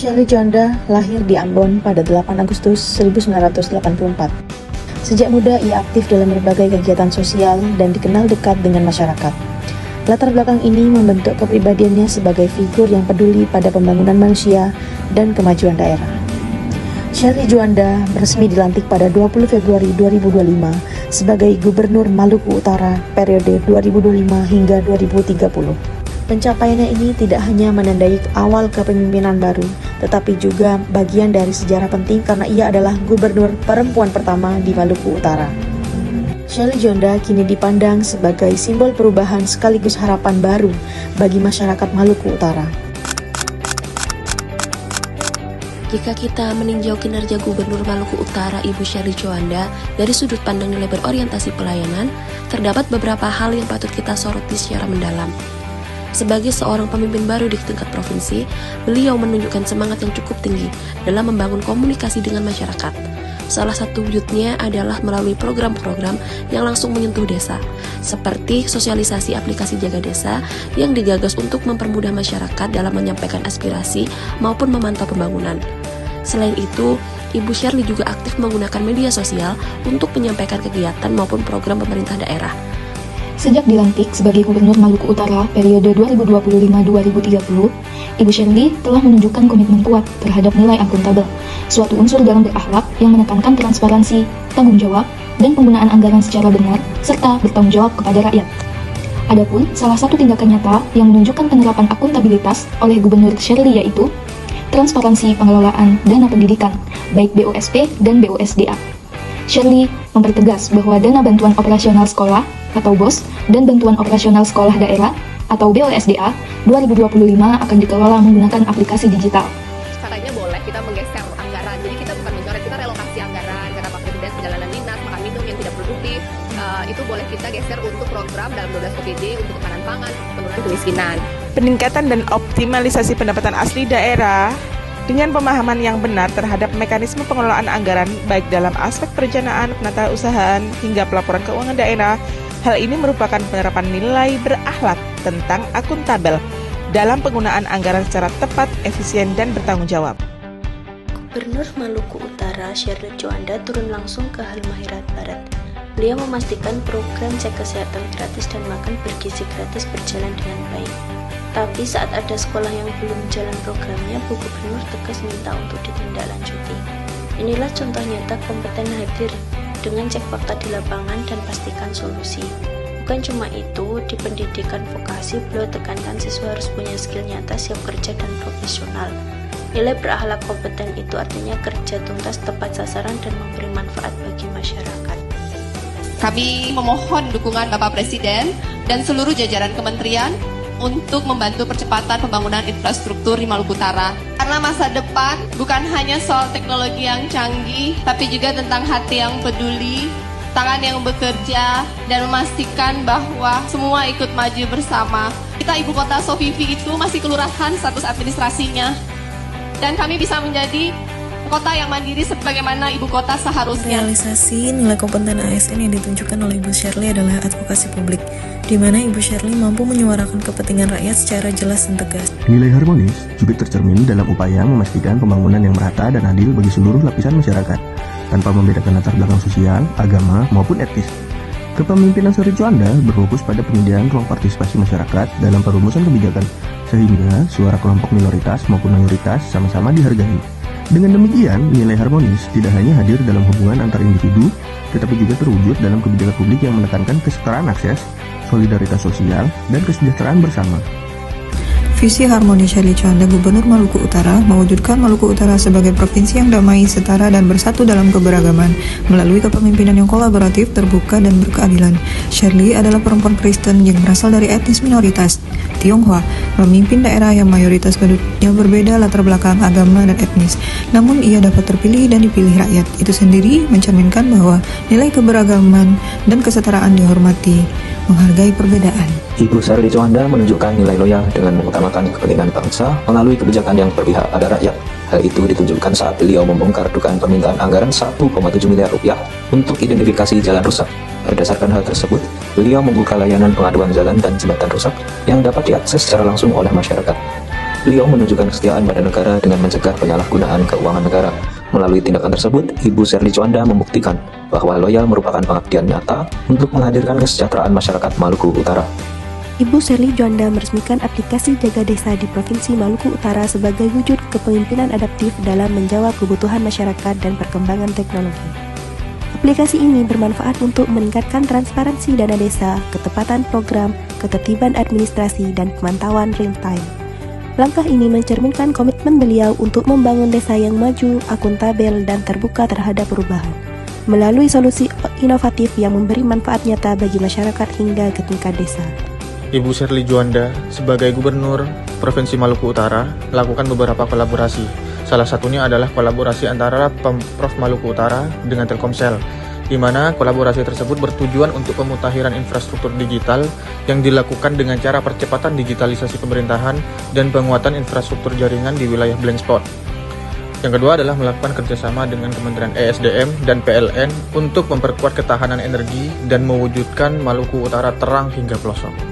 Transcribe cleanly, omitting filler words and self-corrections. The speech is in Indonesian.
Shirley Juanda lahir di Ambon pada 8 Agustus 1984. Sejak muda ia aktif dalam berbagai kegiatan sosial dan dikenal dekat dengan masyarakat. Latar belakang ini membentuk kepribadiannya sebagai figur yang peduli pada pembangunan manusia dan kemajuan daerah. Shirley Juanda resmi dilantik pada 20 Februari 2025 sebagai Gubernur Maluku Utara periode 2025 hingga 2030. Pencapaiannya ini tidak hanya menandai awal kepemimpinan baru, tetapi juga bagian dari sejarah penting karena ia adalah gubernur perempuan pertama di Maluku Utara. Shirley Juanda kini dipandang sebagai simbol perubahan sekaligus harapan baru bagi masyarakat Maluku Utara. Jika kita meninjau kinerja Gubernur Maluku Utara Ibu Shirley Juanda dari sudut pandang nilai berorientasi pelayanan, terdapat beberapa hal yang patut kita soroti secara mendalam. Sebagai seorang pemimpin baru di tingkat provinsi, beliau menunjukkan semangat yang cukup tinggi dalam membangun komunikasi dengan masyarakat. Salah satu wujudnya adalah melalui program-program yang langsung menyentuh desa, seperti sosialisasi aplikasi Jaga Desa yang digagas untuk mempermudah masyarakat dalam menyampaikan aspirasi maupun memantau pembangunan. Selain itu, Ibu Shirley juga aktif menggunakan media sosial untuk menyampaikan kegiatan maupun program pemerintah daerah. Sejak dilantik sebagai Gubernur Maluku Utara periode 2025-2030, Ibu Shirley telah menunjukkan komitmen kuat terhadap nilai akuntabel, suatu unsur dalam berakhlak yang menekankan transparansi, tanggung jawab, dan penggunaan anggaran secara benar, serta bertanggung jawab kepada rakyat. Adapun salah satu tindakan nyata yang menunjukkan penerapan akuntabilitas oleh Gubernur Shirley yaitu transparansi pengelolaan dana pendidikan, baik BOSP dan BOSDA. Shirley mempertegas bahwa dana bantuan operasional sekolah atau BOS dan bantuan operasional sekolah daerah atau BOSDA 2025 akan dikelola menggunakan aplikasi digital. Caranya boleh kita menggeser anggaran, jadi kita bukan mencoret, kita relokasi anggaran karena fasilitas perjalanan dinas, makan minum yang tidak produktif, itu boleh kita geser untuk program dalam 12 OPD untuk ketahanan pangan, penurunan kemiskinan. Peningkatan dan optimalisasi pendapatan asli daerah dengan pemahaman yang benar terhadap mekanisme pengelolaan anggaran baik dalam aspek perencanaan, penataan usahaan, hingga pelaporan keuangan daerah. Hal ini merupakan penerapan nilai berakhlak tentang akuntabel dalam penggunaan anggaran secara tepat, efisien, dan bertanggung jawab. Gubernur Maluku Utara Shirley Juanda turun langsung ke Halmahera Barat. Beliau memastikan program cek kesehatan gratis dan makan bergizi gratis berjalan dengan baik. Tapi saat ada sekolah yang belum jalan programnya, Bu Gubernur tegas minta untuk ditindaklanjuti. Inilah contoh nyata kompeten hadir dengan cek fakta di lapangan dan pastikan solusi. Bukan cuma itu, di pendidikan vokasi beliau tekankan siswa harus punya skill nyata, siap kerja dan profesional. Nilai berakhlak kompeten itu artinya kerja tuntas, tepat sasaran, dan memberi manfaat bagi masyarakat. Kami memohon dukungan Bapak Presiden dan seluruh jajaran kementerian untuk membantu percepatan pembangunan infrastruktur di Maluku Utara. Karena masa depan bukan hanya soal teknologi yang canggih, tapi juga tentang hati yang peduli, tangan yang bekerja, dan memastikan bahwa semua ikut maju bersama. Kita Ibu Kota Sofifi itu masih kelurahan status administrasinya, dan kami bisa menjadi kota yang mandiri sebagaimana ibu kota seharusnya. Realisasi nilai kompeten ASN yang ditunjukkan oleh Ibu Shirley adalah advokasi publik, di mana Ibu Shirley mampu menyuarakan kepentingan rakyat secara jelas dan tegas. Nilai harmonis juga tercermin dalam upaya memastikan pembangunan yang merata dan adil bagi seluruh lapisan masyarakat, tanpa membedakan latar belakang sosial, agama, maupun etnis. Kepemimpinan Shirley Juanda berfokus pada penyediaan ruang partisipasi masyarakat dalam perumusan kebijakan, sehingga suara kelompok minoritas maupun mayoritas sama-sama dihargai. Dengan demikian, nilai harmonis tidak hanya hadir dalam hubungan antar individu, tetapi juga terwujud dalam kebijakan publik yang menekankan kesetaraan akses, solidaritas sosial, dan kesejahteraan bersama. Visi harmonis Shirley Juanda Gubernur Maluku Utara mewujudkan Maluku Utara sebagai provinsi yang damai, setara, dan bersatu dalam keberagaman melalui kepemimpinan yang kolaboratif, terbuka, dan berkeadilan. Shirley adalah perempuan Kristen yang berasal dari etnis minoritas Tionghoa, memimpin daerah yang mayoritas penduduknya berbeda latar belakang agama dan etnis. Namun ia dapat terpilih dan dipilih rakyat. Itu sendiri mencerminkan bahwa nilai keberagaman dan kesetaraan dihormati, menghargai perbedaan. Ibu Shirley Juanda menunjukkan nilai loyal dengan mengutamakan kepentingan bangsa melalui kebijakan yang berpihak pada rakyat. Hal itu ditunjukkan saat beliau membongkar dugaan permintaan anggaran 1,7 miliar rupiah untuk identifikasi jalan rusak. Berdasarkan hal tersebut, beliau membuka layanan pengaduan jalan dan jembatan rusak yang dapat diakses secara langsung oleh masyarakat. beliau menunjukkan kesetiaan pada negara dengan mencegah penyalahgunaan keuangan negara. Melalui tindakan tersebut, Ibu Sherly Juanda membuktikan bahwa loyal merupakan pengabdian nyata untuk menghadirkan kesejahteraan masyarakat Maluku Utara. Ibu Sherly Juanda meresmikan aplikasi Jaga Desa di Provinsi Maluku Utara sebagai wujud kepemimpinan adaptif dalam menjawab kebutuhan masyarakat dan perkembangan teknologi. Aplikasi ini bermanfaat untuk meningkatkan transparansi dana desa, ketepatan program, ketertiban administrasi, dan pemantauan real-time. Langkah ini mencerminkan komitmen beliau untuk membangun desa yang maju, akuntabel, dan terbuka terhadap perubahan, melalui solusi inovatif yang memberi manfaat nyata bagi masyarakat hingga ke tingkat desa. Ibu Sherly Juanda sebagai Gubernur Provinsi Maluku Utara lakukan beberapa kolaborasi. Salah satunya adalah kolaborasi antara Pemprov Maluku Utara dengan Telkomsel, di mana kolaborasi tersebut bertujuan untuk pemutakhiran infrastruktur digital yang dilakukan dengan cara percepatan digitalisasi pemerintahan dan penguatan infrastruktur jaringan di wilayah blank spot. Yang kedua adalah melakukan kerjasama dengan Kementerian ESDM dan PLN untuk memperkuat ketahanan energi dan mewujudkan Maluku Utara terang hingga pelosok.